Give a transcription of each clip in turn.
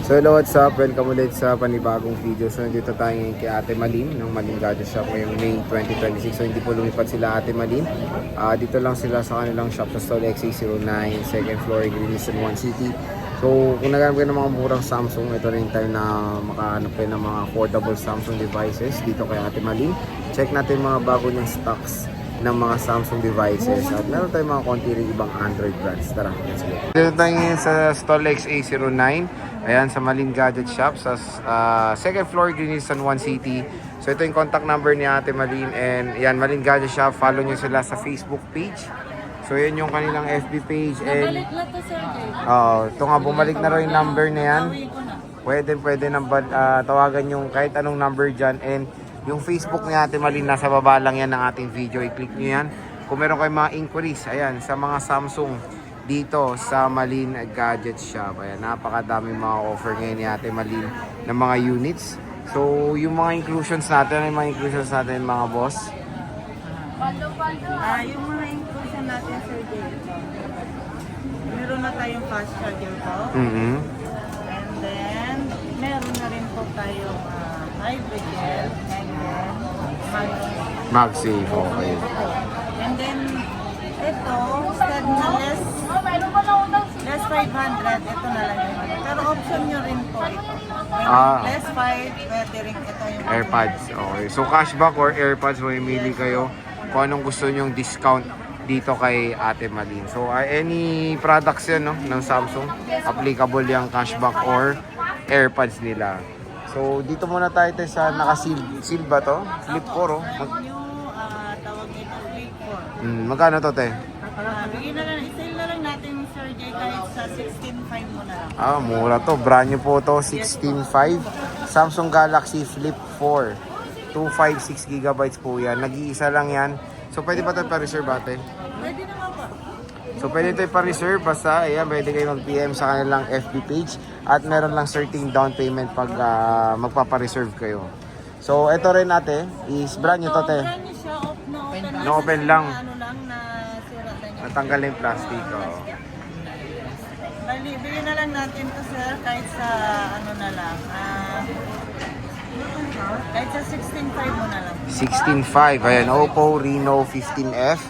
So hello, what's up? Welcome ulit sa panibagong video. So nandito tayo ngayon kay Ate Malin ng Malin Gadget Shop ngayong May 2026. So hindi po lumipat sila Ate Malin. Dito lang sila sa kanilang shop sa Stall XA09, second floor, Greeniston 1 City. So kung naghanap kayo ng mga murang Samsung, ito rin time na makahanap kayo ng mga affordable Samsung devices dito kay Ate Malin. Check natin mga bago niyang stocks ng mga Samsung devices at meron tayong mga konti rin ibang Android brands. Tara, let's go. Dito tayo ngayon sa Stall XA09. Ayan, sa Malin Gadget Shop sa second floor, Greeniston 1 City. So ito yung contact number ni Ate Malin. And yan, Malin Gadget Shop. Follow nyo sila sa Facebook page. So yan yung kanilang FB page. And Nabalik na to, sir. ito nga, bumalik na rin yung number na yan. Pwede nang tawagan yung kahit anong number dyan. And yung Facebook ni Ate Malin, nasa baba lang yan ng ating video. I-click nyo yan. Kung meron kayong mga inquiries, ayan, sa mga Samsung dito sa Malin Gadget Shop. Ayan, napakadaming mga offer ngayon ni Ate Malin ng mga units. So, yung mga inclusions natin, mga boss? Yung mga inclusion natin, sir, dito. Meron na tayong fast charger po. And then, meron na rin po tayong hybrid gel. And then, MagSafe, okay. And then, ito, instead na less 500, ito na lang yung ano. Pero option nyo rin po ito. Less 5, pwede rin ito yung AirPods, okay. So, cashback or AirPods, mamimili kayo kung anong gusto nyong discount dito kay Ate Malin. So, any products yan, no, ng Samsung, applicable yung cashback or AirPods nila. So, dito muna tayo sa naka-seal. Seal ba to? Flip 4, oh. tawag nito, Flip 4. Magkano to, te? Bigyan na lang, i-sale na lang natin, Sir Jay, kahit sa 16.5 mo na lang. Mura to. Brand new po to. 16.5. Samsung Galaxy Flip 4. 256GB po yan. Nag-iisa lang yan. So, pwede pa ito pa-reserve ate? Pwede naman po. So, pwede ito pa-reserve. Basta, ayan, pwede kayo mag-PM sa kanilang FB page. At meron lang certain down payment pag magpapa-reserve kayo. So, ito rin ate is brand new to, te. Brand new siya, open na. No, open lang. Ano lang, na sira na niya. Natanggal na yung plastic. Oh. Bali, bigyan na lang natin to, sir, kahit sa ano na lang. Kahit sa 16.5 mo na lang. 16.5. Ayan, Oppo Reno 15F.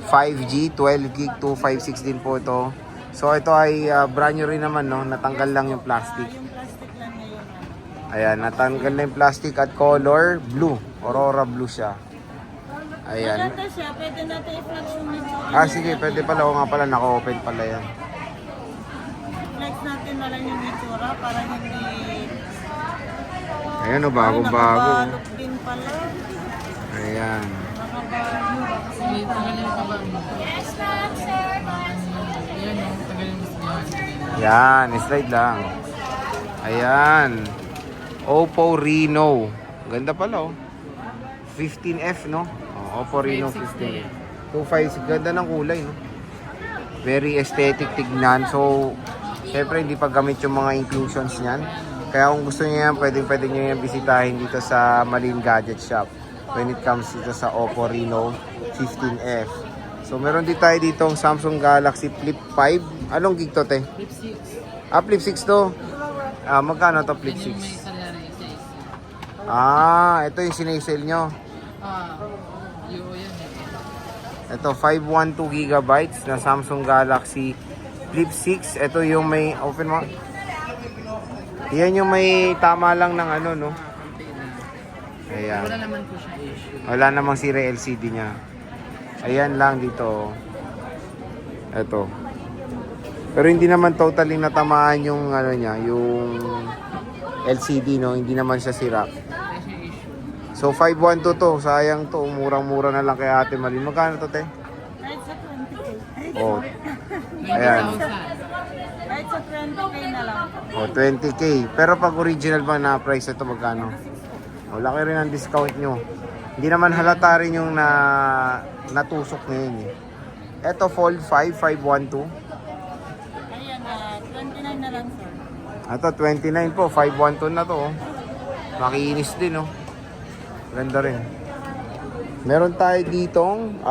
5G, 12GB, 256 din po ito. So, ito ay brand new rin naman, no? Natanggal lang yung plastic. Yung plastic lang niya yun. Ayan, natanggal na yung plastic at color blue. Aurora blue siya. Ayan. Maganda siya, pwede natin i-flex yung nito. Sige, pwede pala. O nga pala, naka-open pala yan. Flex natin na lang yung itsura para hindi... Ayan o, bago-bago. Nakabalot din pala. Ayan. Yan, slide lang. Ayan. Oppo Reno. Ganda pala, oh. 15F, no? Oppo Reno 15. 256. Ganda ng kulay, no? Very aesthetic tignan. So, syempre hindi pa gamit yung mga inclusions niyan. Kaya kung gusto niyo yan, pwede niyo yan bisitahin dito sa Malin Gadget Shop. When it comes dito sa Oppo Reno 15F. So, meron din tayo dito ang Samsung Galaxy Flip 5. Anong gig to, te? Flip 6. Flip 6 to. Magkano to, Flip 6? Yung may salary size. Ito yung sinisale nyo. Yung yan eh. Ito, 512GB na Samsung Galaxy Flip 6. Ito yung may, open mo. Yan yung may tama lang ng ano, no? Ayan. Wala naman po siya issue. Wala namang sira LCD niya. Ayan lang dito. Ito. Pero hindi naman totally natamaan yung ano niya, yung LCD, no? Hindi naman siya sira. So 512 to, sayang to, murang-mura na lang kay Ate Malin. Magkano to, te? Kahit sa 20K. Oh. Ayan. Kahit sa 20K na lang. 20K. Pero pag original ba na price ito, magkano? Laki rin ang discount nyo. Hindi naman halata rin yung natusok ngayon eh. Ito, Fold 5, 512. Ayan, 29 na lang, sir. Ito, 29 po. 512 na to. Oh. Makiinis din, oh. Ganda rin. Meron tayo ditong,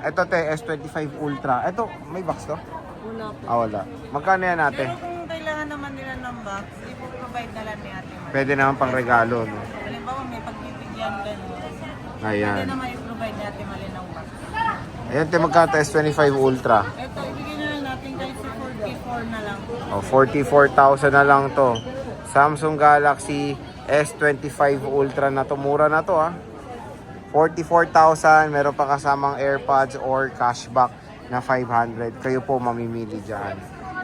ito te, S25 Ultra. Ito, may box to? Wala po. Wala. Magkano yan natin? Pero kung kailangan naman nila ng box, i-provide na lang ni Ate Mali. Pwede naman pang regalo, no? Halimbawa, may pagbibigyan gano'n. Pwede Ayan. naman i-provide ni Ate Mali ng box. Ayan, te, magkano S25 Ultra? Ito, ibigay na lang natin kahit sa 44 na lang. O, 44,000 na lang to. Samsung Galaxy S25 Ultra na to. Mura na to, ha. 44,000. Meron pa kasamang AirPods or cashback na 500. Kayo po mamimili dyan.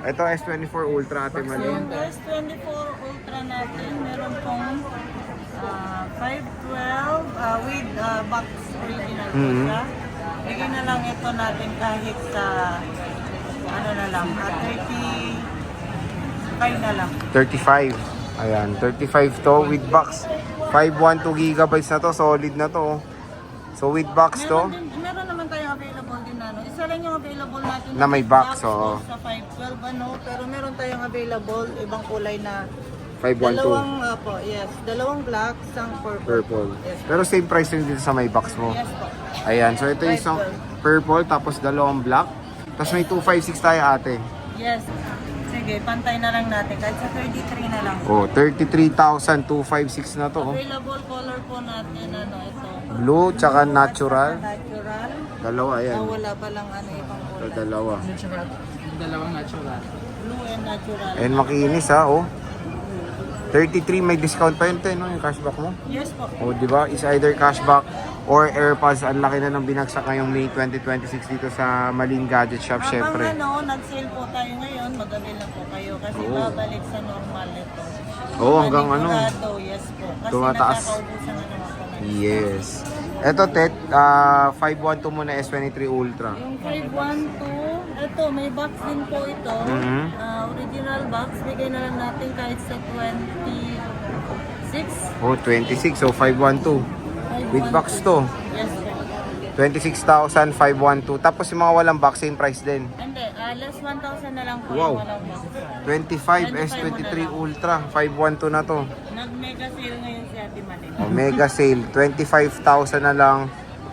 Ito, S24 Ultra, Ate Mali. Yung S24 Ultra natin, meron pong 512 with box original po Mhm. siya. Bigyan na lang ito natin kahit sa ano na lang, 35 na lang. 35. Ayan, 35 to with box. 512 gigabytes na to, solid na to. So with box to, Meron naman tayong available din na ano. Isa lang yung available natin Na may box, oo. sa 512 ano, pero meron tayong available ibang kulay na 512 dalawang black, isang purple. purple. Yes. Pero same price din dito sa may box mo. Yes po. Ayan, so ito yung isang purple tapos dalawang black. Tapos may 256 tayo, ate. Yes. Sige, pantay na lang natin kahit sa 33 na lang. Oh, 33,256 na to. Oh. Available color po natin ano ito. Blue tsaka natural. Natural. Dalawa, ayan. Wala pa lang ano ibang So, kulay. dalawa. Natural. Dalawang natural. Blue and natural. Ayan, makinis ha, oh. 33, may discount pa yun, te, no? Yung cashback mo. Yes po. O, di ba? Is either cashback or AirPods. Ang laki na ng binagsak ngayong May 2026 dito sa Maling Gadget Shop, syempre. Habang nag-sale po tayo ngayon, mag-avail lang po kayo kasi Oo. babalik sa normal ito. Oo, hanggang ano. Manigurado, yes po. Kasi Tumataas. nakakaubusan na naman po na. Yes. Eto, Tet, 512 muna S23 Ultra. Yung 512, ito, may box din po ito. Mhm. Original box, bigay na lang natin kahit sa 26. Oh, 26. So, 512. With box to. Yes po. 26,512. Tapos yung mga walang box, same price din. Hindi, less 1,000 na lang po Wow. yung walang box. 25 S23 Ultra. 512 na to. Nag-mega sale ngayon si Ate Mali. Mega sale. 25,000 na lang.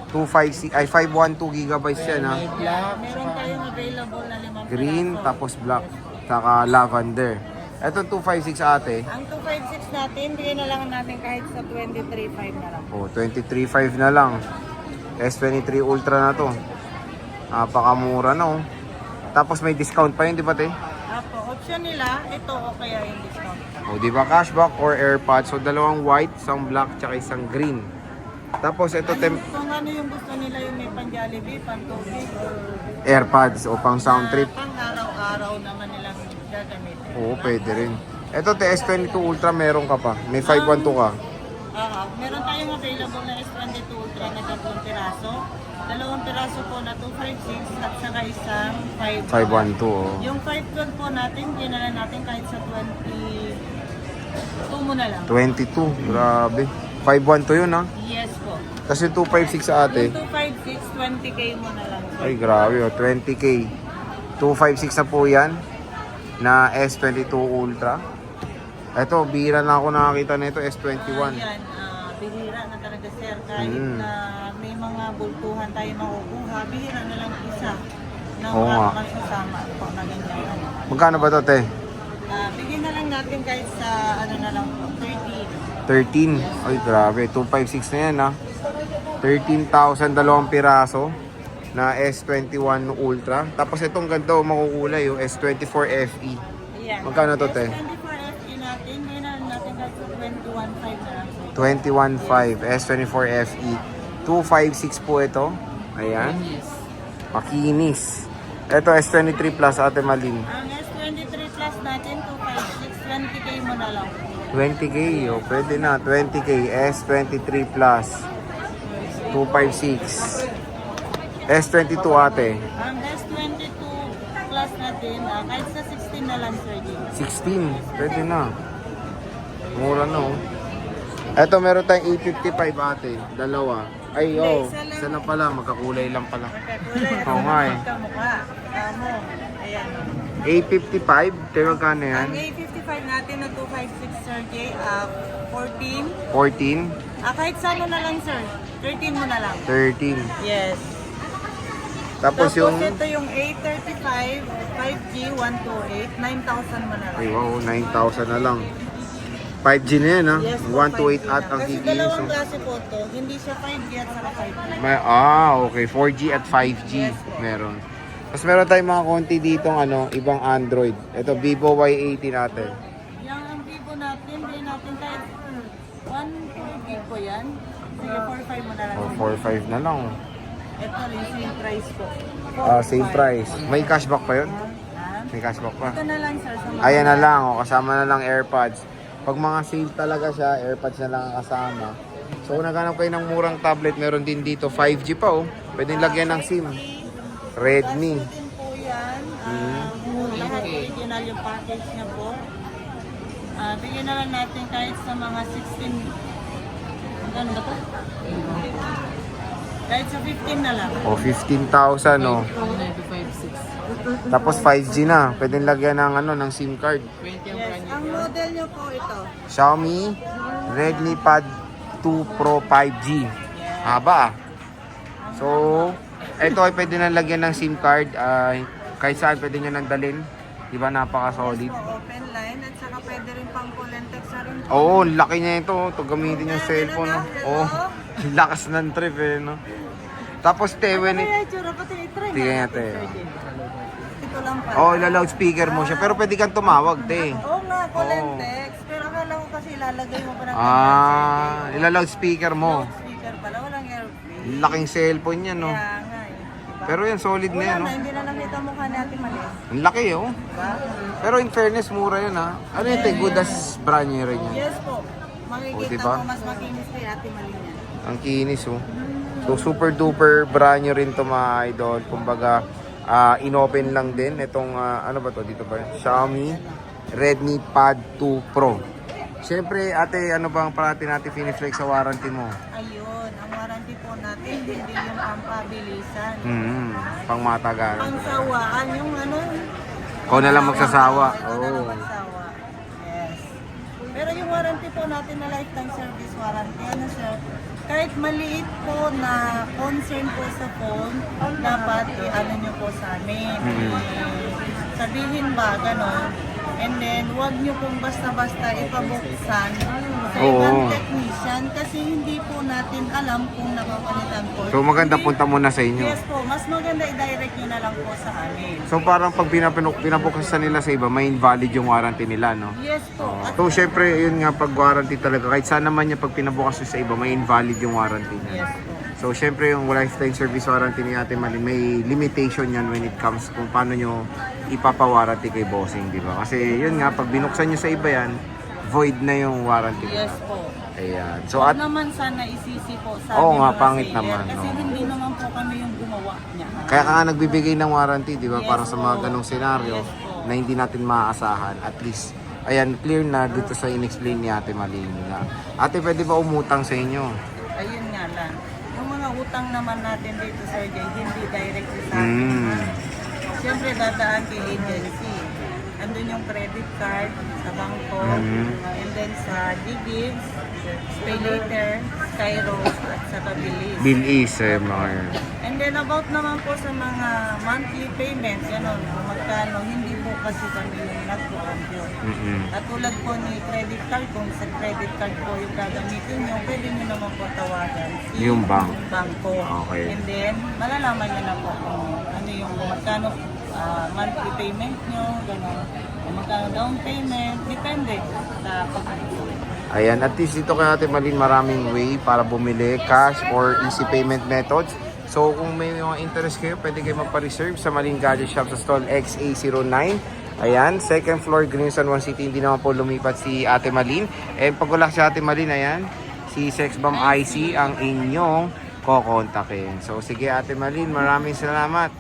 512 gigabytes yan, ha. Meron tayong available na 5 Green, piraso. tapos black, saka lavender. Ito 256 ate. Ang 256 natin, bigyan na lang natin kahit sa 23.5 na lang. Oh, 23.5 na lang. S23 Ultra na to. Napakamura na, oh. Tapos may discount pa yun, di ba, te? Apo, option nila, ito o kaya yung discount. Oh, di ba, cashback or AirPods. So, dalawang white, isang black, tsaka isang green. Tapos ito Kung ano yung gusto nila, yung may pan-Jollibee, pan-Tubig, or AirPods o pang sound trip. pang araw-araw naman nilang gagamitin. Oo, pwede rin. Ito, S22 Ultra, meron ka pa. May 512 ka. Meron tayong available na S22 Ultra na 3 piraso. 2 piraso po na 256 at saka isang 512, oh. Yung 512 po natin, ginalan natin kahit sa 22 mo na lang. 22, grabe. 512 yun, ha. Yes po. Tapos yung 256 sa ate. Yung 256, 20k mo na lang. Ay, grabe, oh. 20k. 256 na po yan. Na S22 Ultra. Ito, bihira na ako nakakita na ito, S21. Yan, bihira na talaga sir. Kahit na may mga bultuhan tayo makukuha, bihira na lang isa na Oo nga. masasama po na ganyan. Magkano ba ito, te? Bigyan na lang natin kahit sa ano na lang po, 30. 13. Ay, grabe. 256 na yan, ha. 13,000, dalawang piraso na S21 Ultra. Tapos itong ganda, oh, makukulay, yung S24 FE. Ayan. Magkano to, te? 24 FE natin, bigyan na lang natin kahit sa 21.5 na lang. 21.5 S24 FE. 256 po ito. Ayan. Yes. Makinis. Ito, S23 Plus, Ate Malin. Ang S23 Plus natin, 256, 20k mo na lang. 20k, oh, pwede na. 20k, S23 Plus. 256. S22, ate. Ang S22 Plus natin, kahit sa 16 na lang, sir. 16, pwede na. Mura na, oh. Ito, meron tayong 855, ate. Dalawa. Ay, oh. Isa na pala, magkakulay lang pala. Magkakulay. Oo nga, eh. Magkamukha. Kamo. Ayan. 855, tayo magkano yan? Ang A55 natin na 256, sir, Jay, 14. 14, Kahit sa ano na lang, sir. 13 mo na lang. 13. Yes. Tapos yung... ito yung A35, 5G, 128, 9,000 mo na lang. Ay wow, 9,000 na lang. 5G na yan ha. Yes po, 128 5G at na. ang Kasi kikinis. dalawang klase po to, hindi siya 5G at saka 5G. Okay. 4G at 5G. Yes po. Meron. Tapos meron tayong mga konti ditong ibang Android. Ito, Vivo Y80 natin. Yung ang Vivo natin, bigyan natin kahit 1 gig po yan. Sige, 4,500 mo na lang. O, 4.5 na lang. Ito rin, same price po. Same price. May cashback pa yun? Ha? May cashback pa. Ito na lang sir. Sa mga Ayan na lang, kasama na lang AirPods. Pag mga sale talaga siya, AirPods na lang ang kasama. So kung naghanap kayo ng murang tablet, meron din dito 5G pa oh. Pwedeng lagyan ng SIM. Redmi. Plus din po yan. Lahat original yung package niya po. Bigyan na lang natin kahit sa mga 16. Ang ganda to. Kahit sa 15 na lang. O 15,000 oh. 9,556. Tapos 5G na. Pwedeng lagyan ng ng SIM card. 20 ang Yes, brand ang model niyo po ito. Xiaomi Redmi Pad 2 Pro 5G. Haba ah. So, ito ay pwede na lagyan ng SIM card. Kahit saan pwede nyo nang dalhin. Diba napaka-solid. So, open line at saka pwede rin pang call and text na rin po. Oo, laki niya ito. Ito gamitin yung cellphone. No? Oo, lakas ng trip eh. No? Tapos tewe ni... Kaya itsura pati i-try Tingnan na natin. Ito lang pala. Oo, ila-loudspeaker mo siya. Pero pwede kang tumawag, te. Oo nga, call and Oo. text. Pero akala ko kasi ilalagay mo pa ng Ila-loudspeaker mo. speaker pala, walang airplane. Laking cellphone yan, no? Kaya nga eh. Diba? Pero yan, solid na Wala yan, no? na, hindi na nakita mukha natin mali. Ang laki, oh. Diba? Pero in fairness, mura yun, ha? Ano yun, te? Good as brand niya rin yan. Yes po. Makikita diba? mo mas makinis kay Ate Malina. Ang kinis, oh. So, super duper brand nyo rin to mga idol. Kumbaga, inopen lang din. Itong, ano ba to? Dito ba yun? Xiaomi Redmi Pad 2 Pro. Siyempre, ate, ano bang parati natin finiflex sa warranty mo? Ayun, ang warranty po natin, hindi yung pampabilisan. Pang matagal. Pangsawaan, yung ano. Ikaw na lang magsasawa. Ikaw na lang Oh. magsawa. Yes. Pero yung warranty po natin na lifetime service warranty, ano sir, kahit maliit po na concern po sa phone, dapat ano nyo po sa amin. Sabihin ba, gano'n. And then, huwag nyo pong basta-basta ipabuksan sa Oo. ibang technician kasi hindi po natin alam kung nakapalitan po. So, maganda punta muna sa inyo. Yes po, mas maganda i-direct nyo na lang po sa amin. So, parang pag pinabukasan nila sa iba, may invalid yung warranty nila, no? Yes po. At So, syempre, yun nga, pag warranty talaga, kahit saan naman niya pag pinabukas nyo sa iba, may invalid yung warranty niya. yes po. So, syempre, yung lifetime service warranty ni Ate Malin, may limitation yan when it comes kung paano nyo ipapawarranty kay bossing, di ba? Kasi, yun nga, pag binuksan nyo sa iba yan, void na yung warranty. Yes po. Ayan. So, Huwag at naman sana isisi po sa Oo aming nga, mga pangit seller, naman, Kasi no. hindi naman po kami yung gumawa niya. kaya ka nga nagbibigay ng warranty, di ba? Yes Para sa mga po. ganong senaryo Yes po. na hindi natin maaasahan. At least, ayan, clear na dito sa in-explain ni Ate Malin na, ate, pwede ba umutang sa inyo? Ayun nga lang. Yung mga utang naman natin dito, Sir Jay, hindi direct sa atin. Siyempre, dadaan kay agency. Andun yung credit card sa bangko, and then sa Digits, Pay Later, Kairos, at sa Pabilis. Bill is, mga yun. And then about naman po sa mga monthly payments, gano'n, kung magkano, hindi po kasi kami yung nag-compute. Katulad po ni credit card, kung sa credit card po yung gagamitin nyo, pwede nyo naman po tawagan Yung bank. bangko. Okay. And then, malalaman nyo na po kung ano yung magkano monthly payment nyo, gano'n. Kung magkano down payment, depende sa Ayan, at least dito kay Ate Malin, maraming way para bumili, cash or easy payment methods. So kung may mga interest kayo, pwede kayo magpa-reserve sa Malin Gadget Shop sa stall XA09. Ayan, second floor, Green San Juan City. Hindi naman po lumipat si Ate Malin. And pag wala si Ate Malin, ayan, si Sexbomb IC ang inyong kokontakin. So sige Ate Malin, maraming salamat.